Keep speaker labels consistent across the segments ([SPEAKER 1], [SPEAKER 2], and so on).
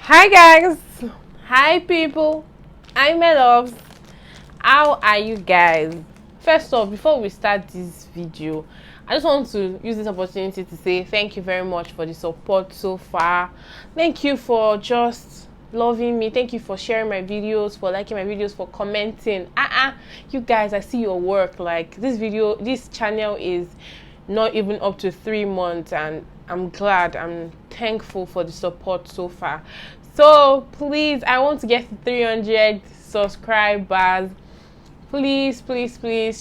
[SPEAKER 1] Hi guys, hi people, hi my loves. How are you guys? First off, before we start this video, I just want to use this opportunity to say thank you very much for the support so far. Thank you for just loving me. Thank you for sharing my videos, for liking my videos, for commenting. You guys, I see your work. Like this channel is not even up to 3 months, and I'm thankful for the support so far. So please, I want to get to 300 subscribers. Please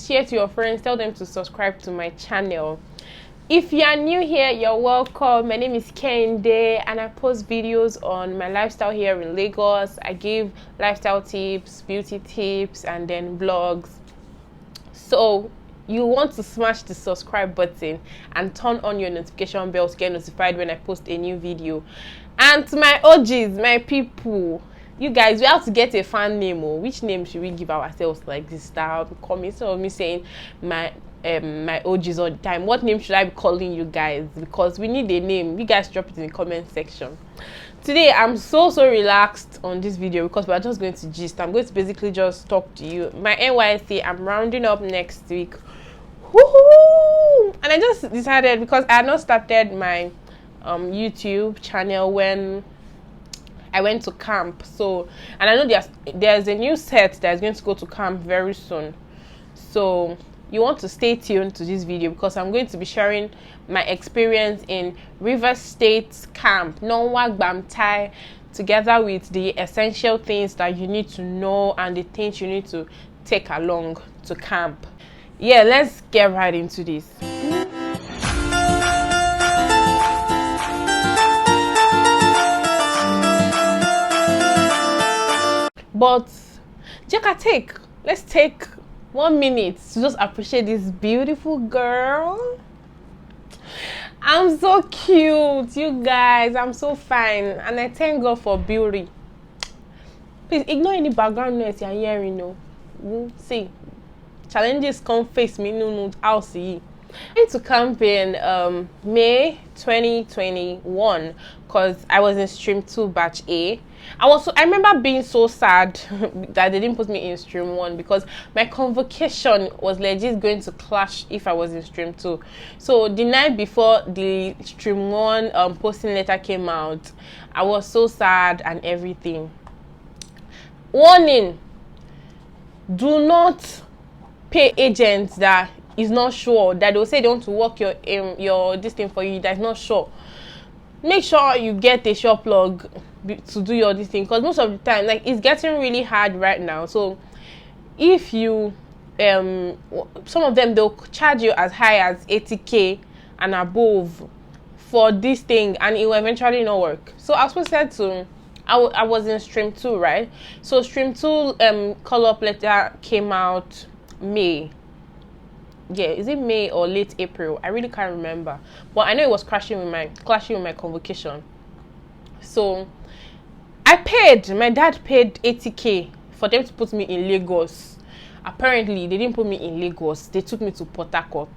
[SPEAKER 1] share to your friends, tell them to subscribe to my channel. If you are new here, you're welcome. My name is Kende and I post videos on my lifestyle here in Lagos. I give lifestyle tips, beauty tips, and then vlogs. So you want to smash the subscribe button and turn on your notification bell to get notified when I post a new video. And to my OGs, my people, you guys, we have to get a fan name. Which name should we give ourselves? Like this style coming, instead of me saying my OGs all the time, what name should I be calling you guys? Because we need a name. You guys drop it in the comment section. Today I'm so relaxed on this video because we're just going to gist. I'm going to basically just talk to you. My NYSC, I'm rounding up next week. Woohoo! And I just decided, because I had not started my YouTube channel when I went to camp. So, and I know there's a new set that's going to go to camp very soon. So you want to stay tuned to this video because I'm going to be sharing my experience in River State Camp, Nonwa, Gbam, together with the essential things that you need to know and the things you need to take along to camp. Yeah, let's get right into this. But let's take 1 minute to just appreciate this beautiful girl. I'm so cute, you guys. I'm so fine, and I thank God for beauty. Please ignore any background noise you're hearing. See, challenges come face me. No, I'll see. I went to camp in May 2021 because I was in stream 2 batch A. I remember being so sad that they didn't put me in stream 1 because my convocation was legit going to clash if I was in stream 2. So the night before the stream 1 posting letter came out, I was so sad and everything. Warning: do not pay agents that is not sure, that they'll say they want to work your this thing for you that's not sure. Make sure you get a sure plug to do your this thing, because most of the time, like, it's getting really hard right now. So if you some of them, they'll charge you as high as 80k and above for this thing, and it will eventually not work. So I was supposed to I was in stream 2, right? So stream 2 call up letter came out May. Yeah, is it May or late April? I really can't remember, but I know it was clashing with my convocation. So my dad paid 80k for them to put me in Lagos. Apparently they didn't put me in Lagos, they took me to Port Harcourt,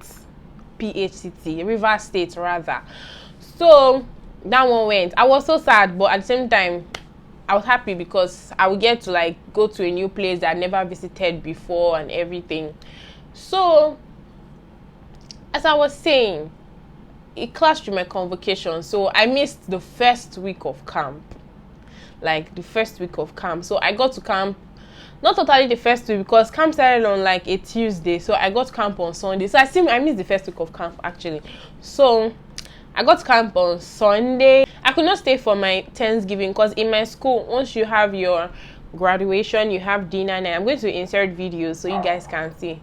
[SPEAKER 1] PHCT, River State rather. So that one went. I was so sad, but at the same time I was happy because I would get to like go to a new place that I never visited before and everything. So as I was saying, it clashed with my convocation. So I missed the first week of camp. So I got to camp, not totally the first week because camp started on like a Tuesday. So I got to camp on Sunday. So I missed the first week of camp actually. So I got to camp on Sunday. I could not stay for my Thanksgiving because in my school, once you have your graduation, you have dinner night. I'm going to insert videos so you guys can see.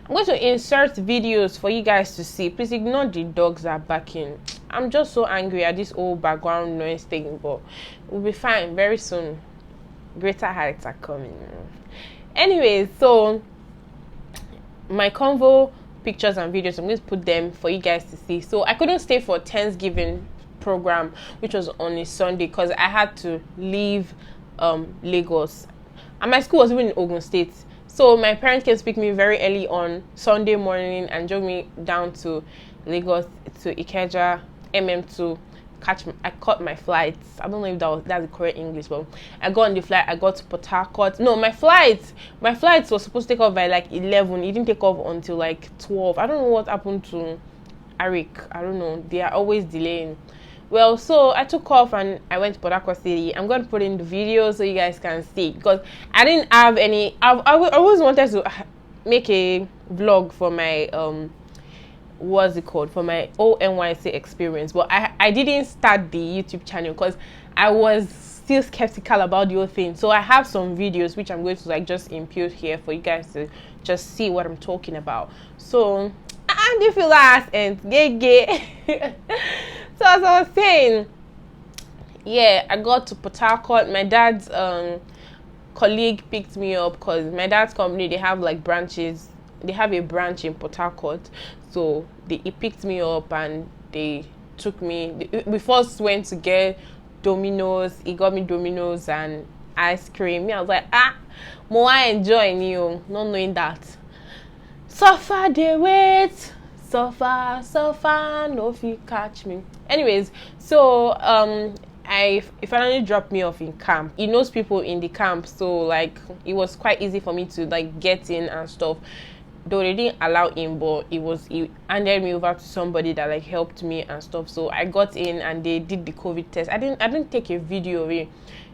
[SPEAKER 1] I'm going to insert videos for you guys to see. Please ignore the dogs that are barking. I'm just so angry at this old background noise thing, but we'll be fine very soon. Greater heights are coming. Anyways, so my convo pictures and videos, I'm going to put them for you guys to see. So I couldn't stay for Thanksgiving program, which was on a Sunday, because I had to leave Lagos, and my school was even in Ogun State. So my parents came to pick me very early on Sunday morning and drove me down to Lagos, to Ikeja MM2 I caught my flights. I don't know if that's the correct English, but I got on the flight. I got to Port Harcourt. No, my flight was supposed to take off by like 11. It didn't take off until like 12. I don't know what happened to Arik. I don't know. They are always delaying. Well, so I took off and I went to Port Harcourt City. I'm going to put in the video so you guys can see, because I didn't have any. I always wanted to make a vlog for my what's it called, for my NYC experience, but I didn't start the YouTube channel because I was still skeptical about the whole thing. So I have some videos which I'm going to like just impute here for you guys to just see what I'm talking about. So and if you last and gay so as I was saying, yeah, I got to Port Harcourt. My dad's colleague picked me up because my dad's company, they have like branches. They have a branch in Port Harcourt, so he picked me up and they took me. We first went to get Domino's. He got me Domino's and ice cream. Me, I was like, more enjoying you, not knowing that. Suffer they wait, suffer, no if you catch me. Anyways, so he finally dropped me off in camp. He knows people in the camp, so like it was quite easy for me to like get in and stuff. Though they didn't allow him, but he handed me over to somebody that like helped me and stuff. So I got in and they did the COVID test. I didn't take a video of it.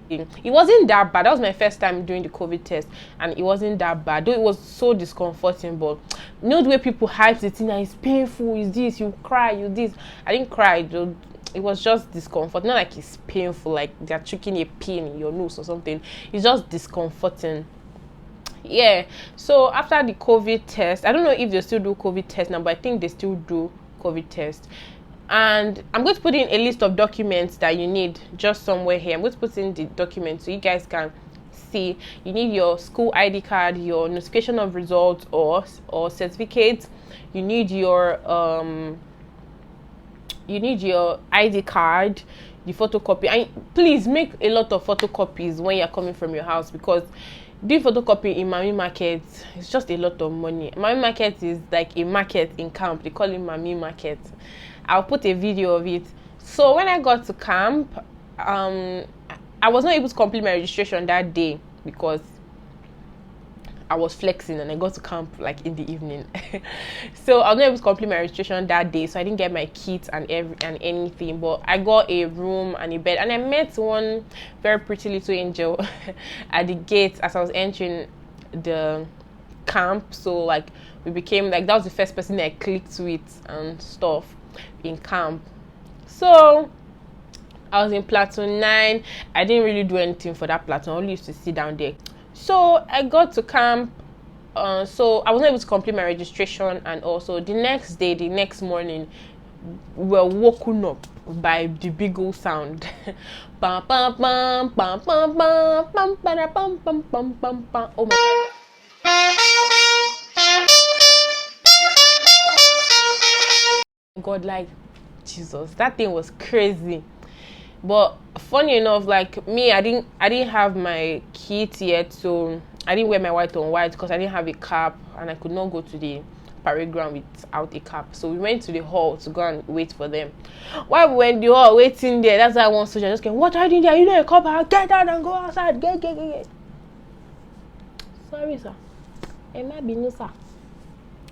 [SPEAKER 1] It wasn't that bad. That was my first time doing the COVID test, and it wasn't that bad. Though it was so discomforting, but you know the way people hype it in, it's painful, is this, you cry, you this. I didn't cry though. It was just discomfort. Not like it's painful, like they're choking a pin in your nose or something. It's just discomforting. Yeah, so after the COVID test, I don't know if they still do COVID test now, but I think they still do COVID test. And I'm going to put in a list of documents that you need just somewhere here. I'm going to put in the documents so you guys can see. You need your school ID card, your notification of results or certificate. You need your ID card, the photocopy. And please make a lot of photocopies when you're coming from your house, because doing photocopy in Mami Market is just a lot of money. Mami Market is like a market in camp. They call it Mami Market. I'll put a video of it. So when I got to camp, I was not able to complete my registration that day because I was flexing and I got to camp like in the evening. So I was not able to complete my registration that day, so I didn't get my kit and anything. But I got a room and a bed, and I met one very pretty little angel at the gate as I was entering the camp. So like we became like, that was the first person I clicked with and stuff in camp. So I was in platoon 9. I didn't really do anything for that platoon. I only used to sit down there. So I got to camp, so I wasn't able to complete my registration, and also the next morning, we were woken up by the big old sound. Bam, bam, bam, bam, bam, bam, bam, bam, bam, bam, bam, bam, bam. Oh my God, like Jesus, that thing was crazy. But funny enough, like me, I didn't have my kit yet, so I didn't wear my white on white because I didn't have a cap, and I could not go to the parade ground without a cap. So we went to the hall to go and wait for them. While we were in the hall waiting there, that's why one soldier just came, "What are you doing there? You know a cop, get out and go outside, get." Sorry, sir. It might be no, sir.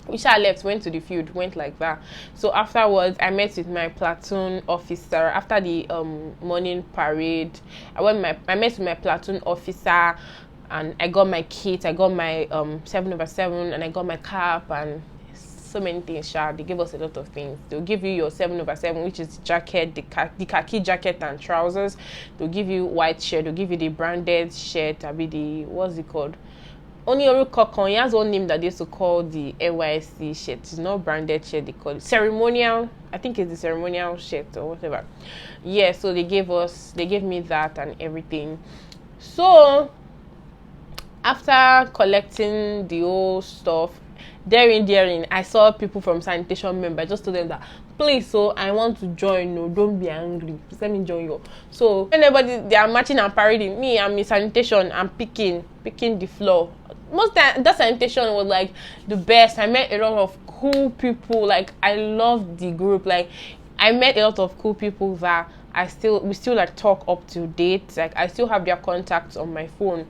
[SPEAKER 1] We shall left, went to the field, went like that. So afterwards, I met with my platoon officer. After the morning parade, I met with my platoon officer, and I got my kit. I got my 7/7, and I got my cap, and so many things. They gave us a lot of things. They'll give you your 7/7, which is the jacket, the khaki jacket and trousers. They'll give you white shirt. They'll give you the branded shirt. I'll be the, what's it called? Only Kokon, he has one name that they used to call the NYC shirt. It's not branded shirt, they call it ceremonial. I think it's the ceremonial shirt or whatever. Yeah, so they gave me that and everything. So after collecting the whole stuff, daring, I saw people from sanitation member. I just told them that, please, so I want to join. No, don't be angry. Please let me join you. So anybody, they are marching and parading. Me, I'm in sanitation. I'm picking the floor. Most time that sanitation was like the best. I met a lot of cool people. Like I loved the group. Like I met a lot of cool people that we still like talk up to date. Like I still have their contacts on my phone.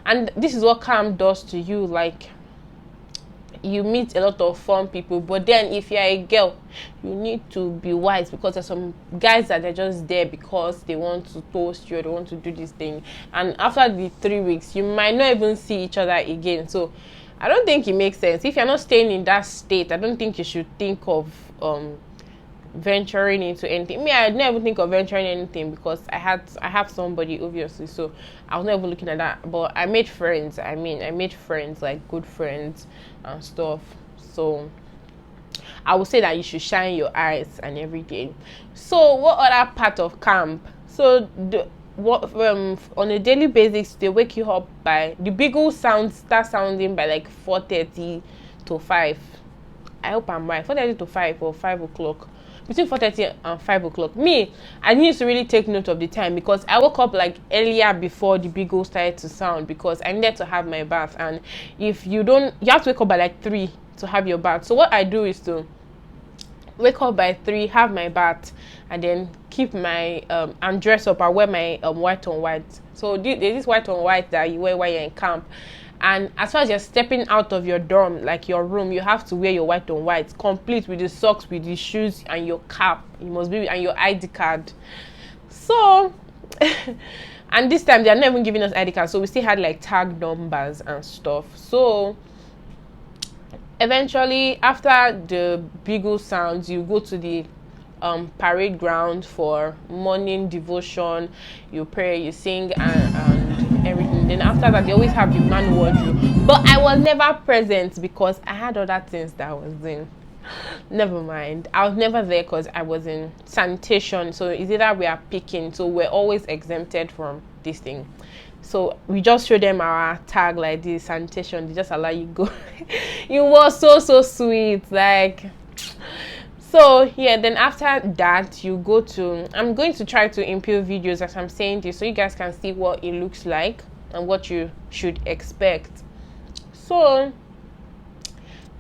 [SPEAKER 1] And this is what camp does to you. Like, you meet a lot of fun people, but then if you're a girl, you need to be wise, because there's some guys that are just there because they want to toast you or they want to do this thing, and after the 3 weeks you might not even see each other again. So I don't think it makes sense. If you're not staying in that state, I don't think you should think of venturing into anything. Me, I never think of venturing anything because I have somebody, obviously, so I was never looking at that. But I made friends. I made friends, like good friends and stuff. So I would say that you should shine your eyes and everything. So what other part of camp? So on a daily basis, they wake you up by the beagle start sounding by like 4:30 to 5. I hope I'm right. 4:30 to 5 or 5 o'clock. Between 4:30 and 5 o'clock. Me, I need to really take note of the time, because I woke up like earlier before the beagle started to sound, because I needed to have my bath. And if you don't, you have to wake up by like 3 to have your bath. So what I do is to wake up by 3, have my bath, and then keep my and dress up. I wear my white on white. So there's this white on white that you wear while you're in camp. And as far as you're stepping out of your dorm, like your room, you have to wear your white on white, complete with the socks, with the shoes, and your cap. It must be, and your ID card. So and this time they're not even giving us ID cards, so we still had like tag numbers and stuff. So eventually, after the beagle sounds, you go to the parade ground for morning devotion. You pray, you sing, and everything. Then after that, they always have the man wardrobe, but I was never present because I had other things that I was doing. Never mind, I was never there because I was in sanitation. So it's either we are picking, so we're always exempted from this thing. So we just show them our tag like this, sanitation. They just allow you go. It was so sweet, like. So yeah, then after that you go to, I'm going to try to impute videos as I'm saying this, so you guys can see what it looks like and what you should expect. So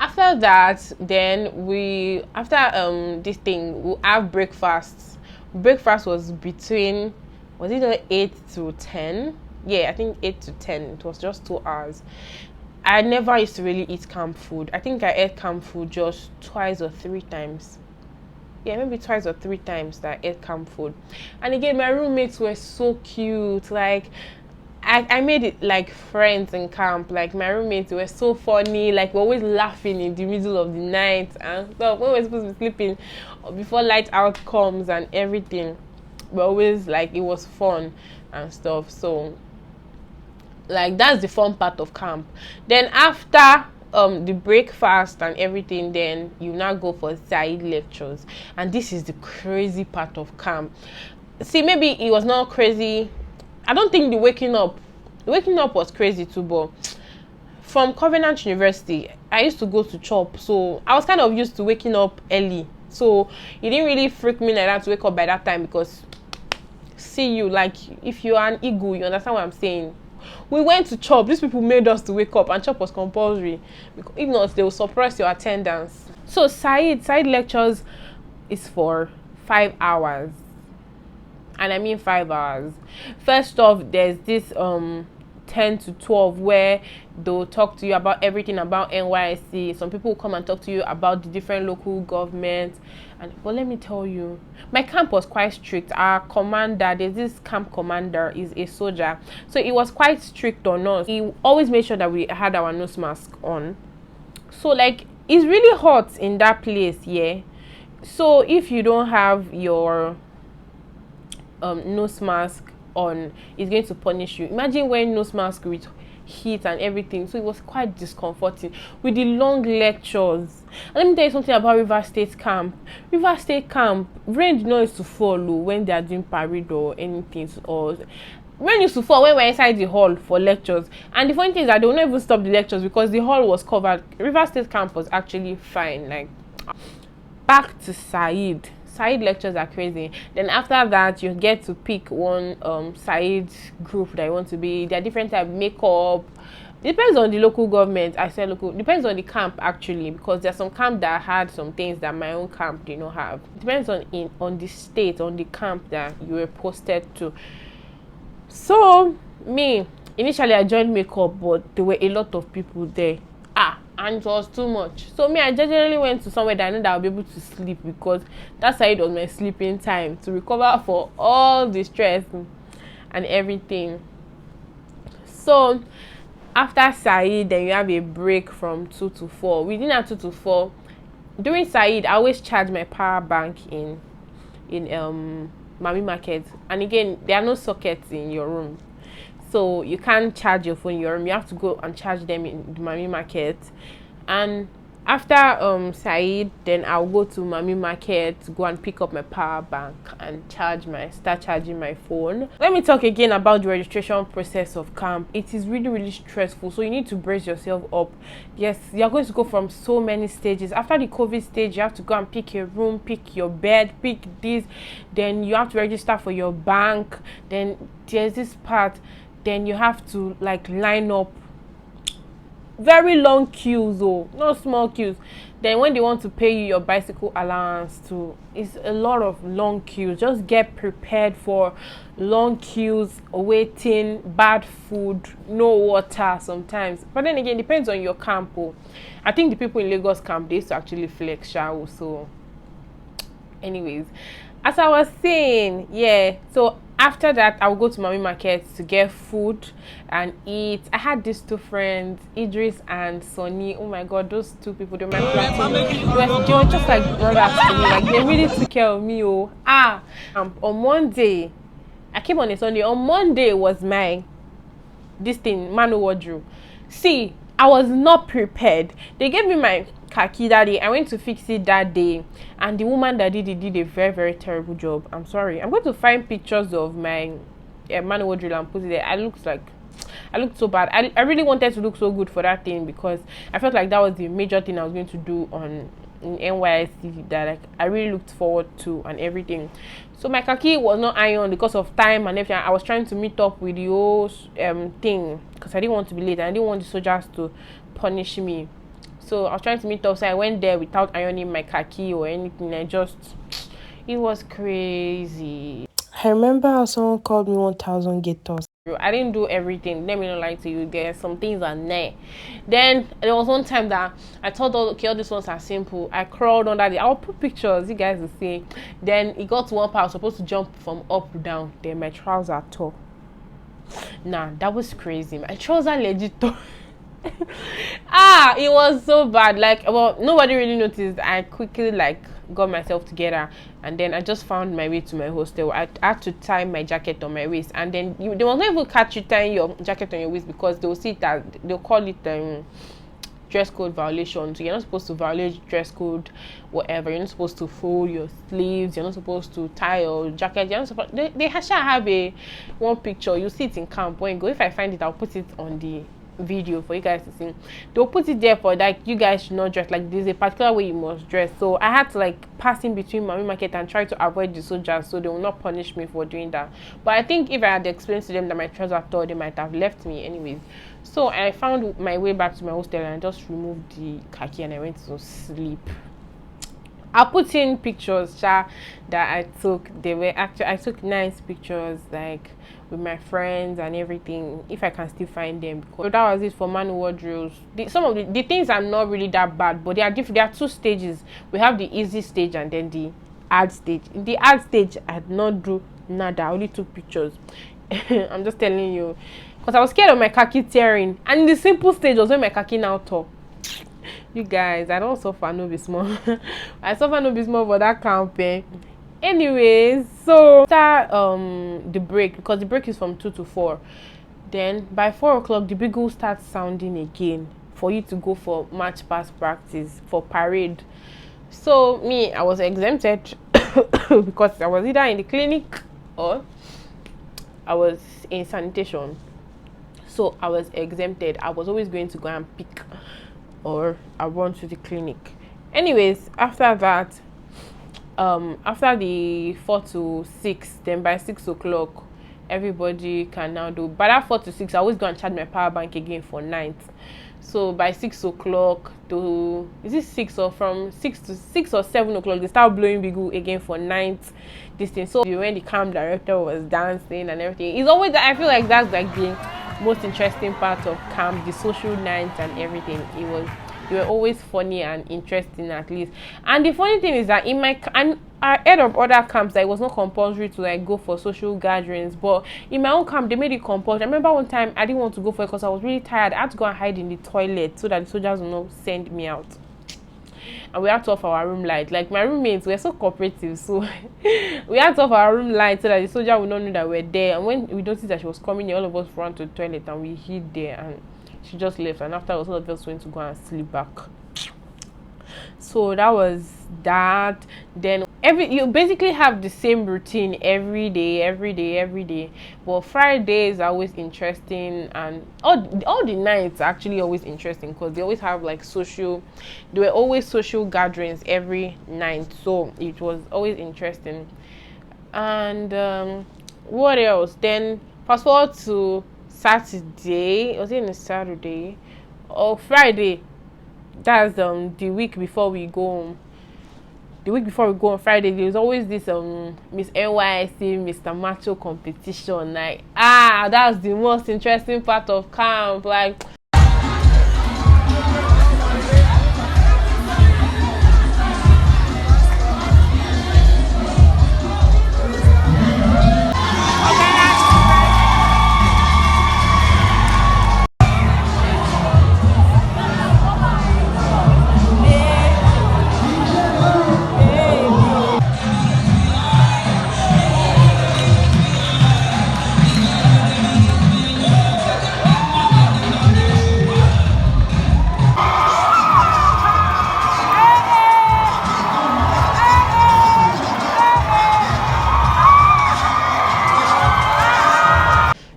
[SPEAKER 1] after that, then this thing, we'll have breakfast. Breakfast was between, was it 8 to 10? Yeah, I think 8 to 10. It was just 2 hours. I never used to really eat camp food. I think I ate camp food just twice or 3 times. Yeah, maybe twice or 3 times that I ate camp food. And again, my roommates were so cute. Like, I made it like friends in camp. Like, my roommates were so funny. Like, we're always laughing in the middle of the night and stuff. When we're supposed to be sleeping, before light out comes and everything, we're always like, it was fun and stuff. So like, that's the fun part of camp. Then after the breakfast and everything, then you now go for side lectures, and this is the crazy part of camp. See, maybe it was not crazy. I don't think the waking up was crazy too, but from Covenant University, I used to go to CHOP, so I was kind of used to waking up early, so it didn't really freak me like that to wake up by that time, because see, you, like, if you are an eagle, you understand what I'm saying. We went to CHOP. These people made us to wake up, and CHOP was compulsory. Because if not, they will suppress your attendance. So side lectures is for 5 hours. And I mean 5 hours. First off, there's this 10 to 12 where they'll talk to you about everything about Nysc. Some people will come and talk to you about the different local governments. But let me tell you, my camp was quite strict. Our commander, there's this camp commander, is a soldier, so he was quite strict on us. He always made sure that we had our nose mask on. So like, it's really hot in that place, yeah. So if you don't have your nose mask on, it's going to punish you. Imagine wearing nose mask with heat and everything. So it was quite discomforting with the long lectures. And let me tell you something about River State Camp. River State Camp, rain did not used to fall when they are doing parade or anything, or rain used to fall when we're inside the hall for lectures. And the funny thing is that they will not even stop the lectures because the hall was covered. River State Camp was actually fine. Like, back to Said lectures are crazy. Then after that, you get to pick one Said group that you want to be. There are different types of makeup, depends on the local government. I said local, depends on the camp actually, because there's some camp that had some things that my own camp did not have. Depends on the state, on the camp that you were posted to. So me, initially I joined makeup, but there were a lot of people there. And it was too much. So me, I generally went to somewhere that I knew that I'll be able to sleep, because that side was my sleeping time to recover for all the stress and everything. So after Said, then you have a break from 2 to 4. Within that 2 to 4, during Said, I always charge my power bank in Mami Market. And again, there are no sockets in your room, so you can't charge your phone in your room. You have to go and charge them in the Mami Market. And after Said, then I'll go to Mami Market to go and pick up my power bank and start charging my phone. Let me talk again about the registration process of camp. It is really, really stressful, so you need to brace yourself up. Yes, you're going to go from so many stages. After the COVID stage, you have to go and pick your room, pick your bed, pick this. Then you have to register for your bank. Then there's this part. Then you have to like line up. Very long queues, oh, not small queues. Then when they want to pay you your bicycle allowance too, it's a lot of long queues. Just get prepared for long queues, waiting, bad food, no water sometimes. But then again, depends on your camp. Oh, I think the people in Lagos camp, they used to actually flex shower. So anyways, as I was saying, yeah, so after that I'll go to Mami Market to get food and eat. I had these two friends, Idris and Sonny. Oh my god, those two people, they were my classmates. They were just like brothers to me. Like, they really took care of me. On Monday, I came on a Sunday. On Monday was my Mano wardrobe. See, I was not prepared. They gave me my khaki that day. I went to fix it that day, and the woman that did it did a very, very terrible job. I'm sorry. I'm going to find pictures of my Mano wardrobe and put it there. I looked so bad. I really wanted to look so good for that thing, because I felt like that was the major thing I was going to do in NYSC that like I really looked forward to and everything. So my khaki was not ironed because of time and everything. I was trying to meet up with the whole thing, because I didn't want to be late and I didn't want the soldiers to punish me. So I was trying to meet up, so I went there without ironing my khaki or anything. It was crazy. I remember how someone called me 1,000 gators. I didn't do everything. Let me not lie to you. There's some things are there. Then there was one time that I thought, okay, all these ones are simple. I crawled under I'll put pictures, you guys will see. Then it got to one part I was supposed to jump from up to down. Then my trousers tore. Nah, that was crazy. My trousers legit tore. It was so bad. Like, well, nobody really noticed. I quickly like got myself together, and then I just found my way to my hostel. I had to tie my jacket on my waist, and then they will not even catch you tying your jacket on your waist, because they'll see that they'll call it dress code violation. So you're not supposed to violate dress code, whatever. You're not supposed to fold your sleeves. You're not supposed to tie your jacket. You're not supposed. They shall have one picture. You see it in camp when you go. If I find it, I'll put it on the video for you guys to see. They'll put it there for like you guys should not dress like there's a particular way you must dress. So I had to like pass in between Mami Market and try to avoid the soldiers, so they will not punish me for doing that. But I think if I had explained to them that my trousers tore, they might have left me anyways. So I found my way back to my hostel and I just removed the khaki and I went to sleep. I'll put in pictures that I took. I took nice pictures, like with my friends and everything, if I can still find them. So that was it for Manu wardrobes. Some of the things are not really that bad, but they are different. There are two stages. We have the easy stage and then the hard stage. In the hard stage, I did not do nada. I only took pictures. I'm just telling you, because I was scared of my khaki tearing. And in the simple stage was when my khaki now tore. You guys, I don't suffer no be small. I suffer no be small for that campaign. Anyways, so after the break, because the break is from 2 to 4, then by 4 o'clock the bugle starts sounding again for you to go for march past practice for parade. So me, I was exempted because I was either in the clinic or I was in sanitation. So I was exempted. I was always going to go and pick, or I run to the clinic. Anyways, after that, after the 4 to 6, then by 6 o'clock, everybody can now do. By that 4 to 6, I always go and charge my power bank again for night. So by 6 o'clock to, is it 6 or from 6 to 6 or 7 o'clock, they start blowing Bigu again for night, this thing. So when the camp director was dancing and everything, it's always, I feel like that's like the most interesting part of camp, the social nights and everything. They were always funny and interesting, at least. And the funny thing is that in my, and I heard of other camps that it was not compulsory to like go for social gatherings, but in my own camp they made it compulsory. I remember one time I didn't want to go for it because I was really tired. I had to go and hide in the toilet so that the soldiers will not send me out. And we had to off our room light. Like, my roommates were so cooperative, so we had to off our room light so that the soldier would not know that we're there. And when we noticed that she was coming, all of us ran to the toilet and we hid there, and she just left. And afterwards, all of us went to go and sleep back. So that was that. Then you basically have the same routine every day. But Fridays are always interesting, and all the nights are actually always interesting because they always have like there were always social gatherings every night, so it was always interesting. And what else? Then fast forward to Saturday. Was it on a Saturday or Friday? That's the week before we go home. The week before we go on Friday, there's always this Miss Nysc, Mr. Macho competition. Like, that's the most interesting part of camp. Like,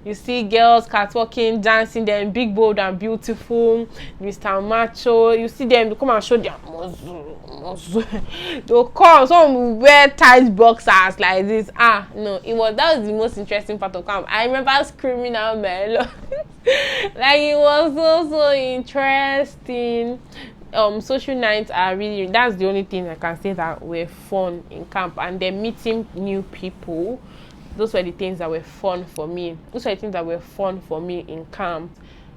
[SPEAKER 1] you see girls catwalking, dancing, then big, bold, and beautiful, Mr. Macho. You see them, they come and show their muscle. They'll come, some will wear tight boxers like this. That was the most interesting part of camp. I remember screaming out my love. Like, it was so interesting. Social nights are really, that's the only thing I can say that were fun in camp. And then meeting new people, those were the things that were fun for me. In camp.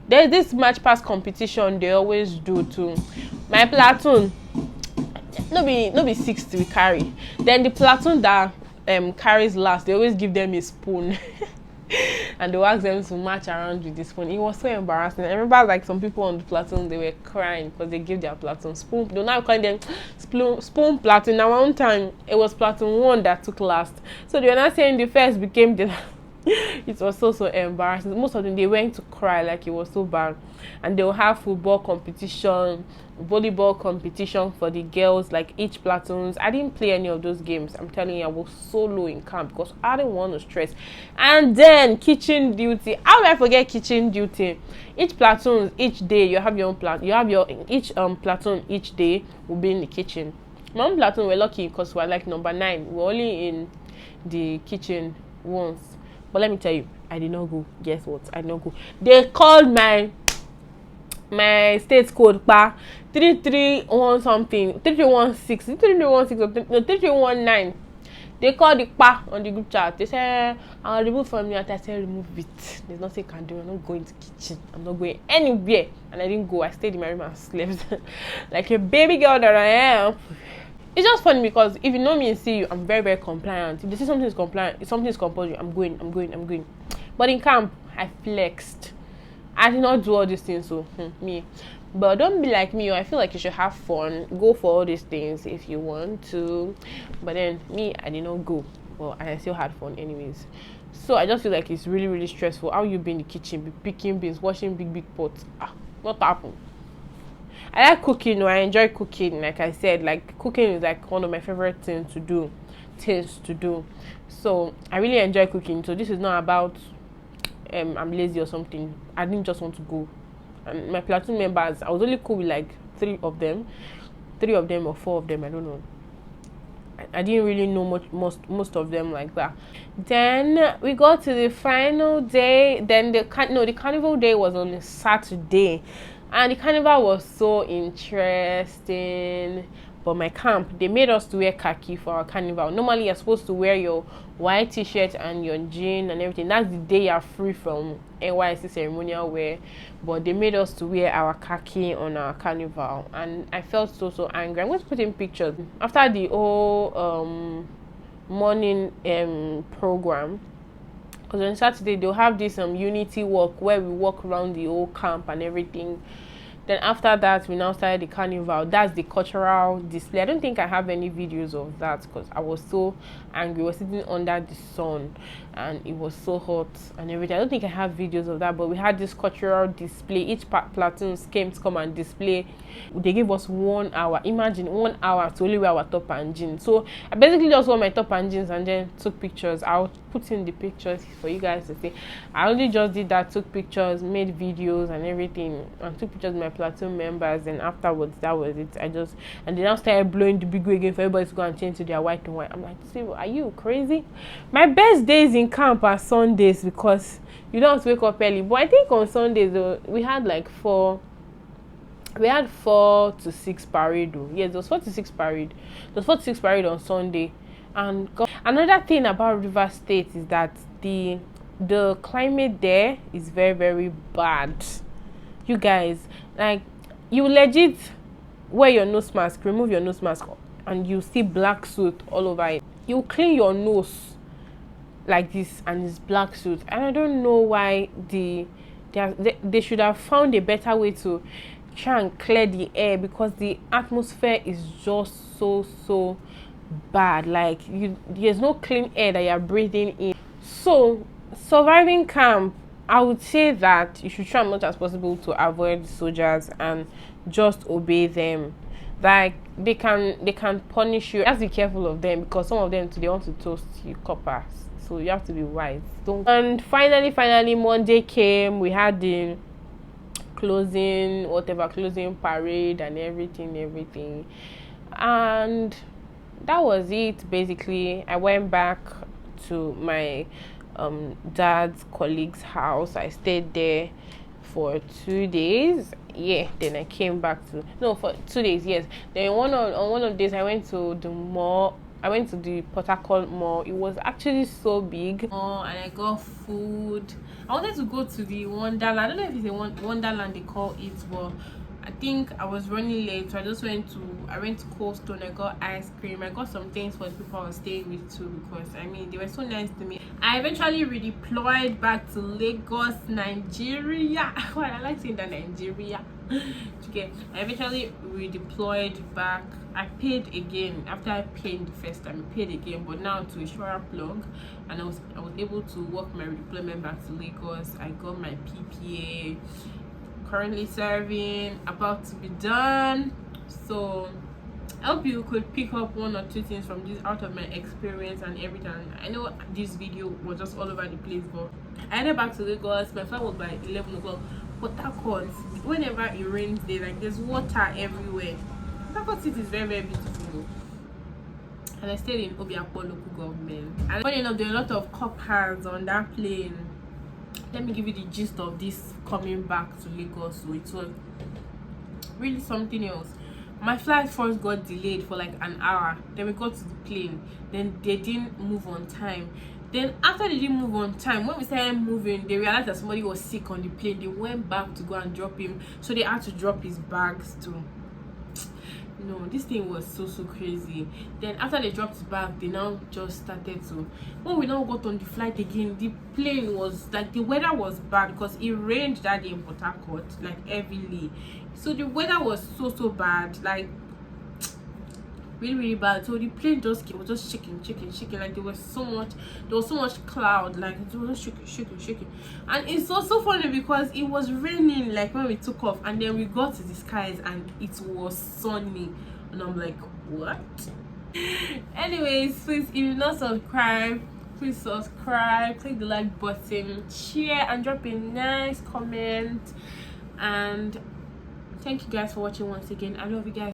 [SPEAKER 1] There's this match pass competition they always do too. My platoon, no be 60 we carry. Then the platoon that carries last, they always give them a spoon. And they ask them to march around with the spoon. It was so embarrassing. I remember like some people on the platoon, they were crying because they gave their platoon spoon. They're now calling them spoon platoon. Now one time it was platoon 1 that took last. So they were not saying the first became the it was so embarrassing. Most of them, they went to cry, like it was so bad. And they'll have football competition, volleyball competition for the girls, like each platoons. I didn't play any of those games. I'm telling you, I was so low in camp because I didn't want to stress. And then kitchen duty. How will I forget kitchen duty? Each platoon, each day, you have your own platoon. You have each platoon each day will be in the kitchen. My own platoon, we're lucky because we're like number 9. We're only in the kitchen once. But let me tell you, I did not go. Guess what? I did not go. They called my state code 3316 something, 3316, 3316 or 3319. They called the on the group chat. They said, I'll remove from you. I said, remove it. There's nothing I can do. I'm not going to kitchen. I'm not going anywhere. And I didn't go. I stayed in my room and slept like a baby girl that I am. It's just funny because if you know me and see you, I'm very compliant. If they say something is compliant, if something is compulsory, I'm going. But in camp, I flexed. I did not do all these things, so me. But don't be like me. I feel like you should have fun. Go for all these things if you want to. But then me, I did not go. Well, I still had fun anyways. So I just feel like it's really stressful. How you be in the kitchen, be picking beans, washing big pots. What happened? I like cooking. I enjoy cooking. Like I said, like cooking is like one of my favorite things to do. So I really enjoy cooking. So this is not about I'm lazy or something. I didn't just want to go. And my platoon members, I was only cool with like 3 of them or 4 of them. I don't know. I didn't really know most of them like that. Then we got to the final day. Then the carnival day was on a Saturday, and the carnival was so interesting. But my camp, they made us to wear khaki for our carnival. Normally, you're supposed to wear your white t-shirt and your jean and everything. That's the day you're free from NYSC ceremonial wear. But they made us to wear our khaki on our carnival, and I felt so angry. I'm going to put in pictures after the whole morning program. Because on Saturday they'll have this unity walk where we walk around the whole camp and everything. Then after that, we now started the carnival. That's the cultural display. I don't think I have any videos of that because I was so angry. We were sitting under the sun and it was so hot and everything. I don't think I have videos of that, but we had this cultural display. Each platoon came to come and display. They gave us 1 hour. Imagine 1 hour to only wear our top and jeans. So I basically just wore my top and jeans and then took pictures. I'll put in the pictures for you guys to see. I only just did that, took pictures, made videos and everything, and took pictures of my platoon members. And afterwards, that was it. And they now started blowing the big again for everybody to go and change to their white and white. I'm like, see, are you crazy? My best days in camp are Sundays because you don't have to wake up early. But I think on Sundays though, we had like 4 to 6 parade though. Yes, there was 4 to 6 parade. There was 4 to 6 parade on Sunday. And another thing about Rivers State is that the climate there is very, very bad. You guys, like, you legit wear your nose mask, remove your nose mask, and you see black soot all over it. You clean your nose like this and it's black soot. And I don't know why they should have found a better way to try and clear the air, because the atmosphere is just so bad. Like, there's no clean air that you're breathing in. So surviving camp, I would say that you should try as much as possible to avoid soldiers and just obey them. Like, they can punish you. You have to be careful of them because some of them they want to toast you coppers, so you have to be wise. And finally Monday came. We had the closing parade and everything, and that was it. Basically, I went back to my dad's colleague's house. I stayed there for 2 days. Then I came back for 2 days. Yes. Then on one of the days I went to the mall. I went to the Port Harcourt mall. It was actually so big. And I got food. I wanted to go to the Wonderland. I don't know if it's a Wonderland they call it, but I think I was running late, so I went to Cold Stone. I got ice cream. I got some things for the people I was staying with too, because I mean they were so nice to me. I eventually redeployed back to Lagos, Nigeria. Well, I like saying that, Nigeria. Okay, I eventually redeployed back. I paid again after I paid the first time. I paid again, but now to a shorter plug, and I was able to work my redeployment back to Lagos. I got my PPA. Currently serving, about to be done. So I hope you could pick up 1 or 2 things from this out of my experience and everything. I know this video was just all over the place, but I headed back to Lagos. My flight was by 11 o'clock. Port Harcourt, whenever it rains there, like, there's water everywhere. Port Harcourt city is very, very beautiful. And I stayed in Obiakpo local government. And funny enough, there are a lot of coppers on that plane. Let me give you the gist of this coming back to Lagos. So it was really something else. My flight first got delayed for like an hour. Then we got to the plane. Then they didn't move on time. Then after they didn't move on time, when we started moving, they realized that somebody was sick on the plane. They went back to go and drop him. So they had to drop his bags too. No, this thing was so crazy. Then after they dropped his bag, they now just started to, when we now got on the flight again, the plane was like, the weather was bad because it rained that day in Port Harcourt, like, heavily. So the weather was so bad, like really bad. So the plane was just shaking. Like, there was so much cloud, like it was just shaking. And it's also funny because it was raining like when we took off, and then we got to the skies and it was sunny, and I'm like, what? Anyways, please, if you're not subscribed, please subscribe, click the like button, share, and drop a nice comment. And thank you guys for watching once again. I love you guys.